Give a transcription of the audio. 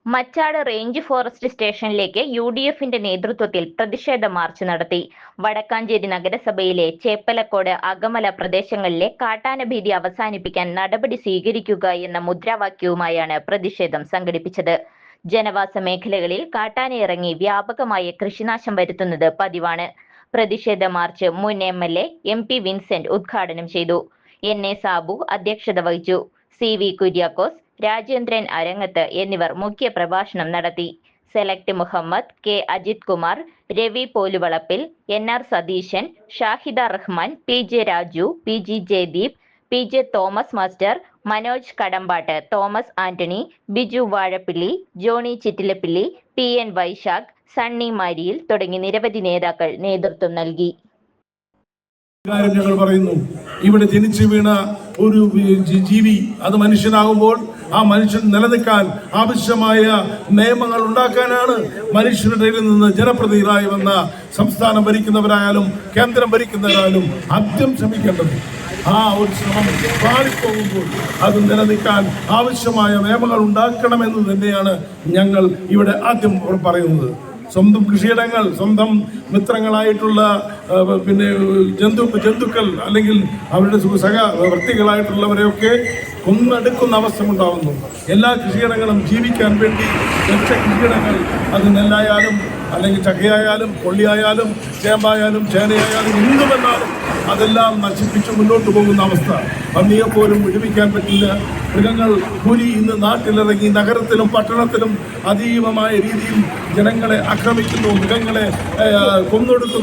Machad range forest സ്റ്റേഷനിലേക്ക് യുഡിഎഫിന്റെ നേതൃത്വത്തിൽ പ്രതിഷേധ മാർച്ച് നടത്തി. വടക്കാഞ്ചേരി നഗരസഭയിലെ ചേപ്പലക്കോട്, അകമല പ്രദേശങ്ങളിലെ കാട്ടാനഭീതി അവസാനിപ്പിക്കാൻ നടപടി സ്വീകരിക്കുക എന്ന മുദ്രാവാക്യവുമായാണ് പ്രതിഷേധം സംഘടിപ്പിച്ചത്. ജനവാസ മേഖലകളിൽ കാട്ടാനയിറങ്ങി വ്യാപകമായ കൃഷിനാശം വരുത്തുന്നത് പതിവാണ്. പ്രതിഷേധ മാർച്ച് മുൻ എംഎൽഎ MP വിൻസെന്റ് ഉദ്ഘാടനം ചെയ്തു. NA സാബു അധ്യക്ഷത വഹിച്ചു. CV കുര്യാക്കോസ്, രാജേന്ദ്രൻ അരങ്ങത്ത് എന്നിവർ മുഖ്യ പ്രഭാഷണം നടത്തി. സെലക്ട് Muhammad, K Ajith Kumar, Ravi Poluvalappil, NR Satheesan, Shahida Rahman, PJ Raju, PG Jayadeep, PJ Thomas master, Manoj Kadampattu, Thomas Antony, Biju Vazhappilly, Johny Chittilappilly, PN Vaishakh, Sunny Mariyil തുടങ്ങി നിരവധി നേതാക്കൾ നേതൃത്വം നൽകി. ഞങ്ങൾ പറയുന്നു, ഇവിടെ ജനിച്ചു വീണ ഒരു ജീവി അത് മനുഷ്യനാകുമ്പോൾ ആ മനുഷ്യൻ നിലനിൽക്കാൻ ആവശ്യമായ നിയമങ്ങൾ ഉണ്ടാക്കാനാണ് മനുഷ്യരുടെ നിന്ന് ജനപ്രതിനിധികളായി വന്ന സംസ്ഥാനം ഭരിക്കുന്നവരായാലും കേന്ദ്രം ഭരിക്കുന്നവരായാലും ആദ്യം ശ്രമിക്കേണ്ടത്. ആ ഒരു ശ്രമം പാളിപ്പോകുമ്പോൾ അത് നിലനിൽക്കാൻ ആവശ്യമായ നിയമങ്ങൾ ഉണ്ടാക്കണമെന്ന് തന്നെയാണ് ഞങ്ങൾ ഇവിടെ ആദ്യം പറയുന്നത്. സ്വന്തം കൃഷിയിടങ്ങൾ, സ്വന്തം മിത്രങ്ങളായിട്ടുള്ള ജന്തുക്കൾ അല്ലെങ്കിൽ അവരുടെ വ്യക്തികളായിട്ടുള്ളവരെയൊക്കെ കൊന്നെടുക്കുന്ന അവസ്ഥ ഉണ്ടാകുന്നു. എല്ലാ കൃഷിയിടങ്ങളും ജീവിക്കാൻ വേണ്ടി വെച്ച കൃഷിയിടങ്ങൾ, അത് നെല്ലായാലും അല്ലെങ്കിൽ ചക്കയായാലും കൊള്ളിയായാലും ചേമ്പായാലും ചേനയായാലും എന്തുമെന്നാലും അതെല്ലാം നശിപ്പിച്ച് മുന്നോട്ട് പോകുന്ന അവസ്ഥ. പന്നിയെ പോലും വിടുവിക്കാൻ പറ്റില്ല. മൃഗങ്ങൾ പുലി ഇന്ന് നാട്ടിലിറങ്ങി നഗരത്തിലും പട്ടണത്തിലും അതീവമായ രീതിയിൽ ജനങ്ങളെ ആക്രമിക്കുന്നു, മൃഗങ്ങളെ കൊന്നൊടുക്കുന്നു.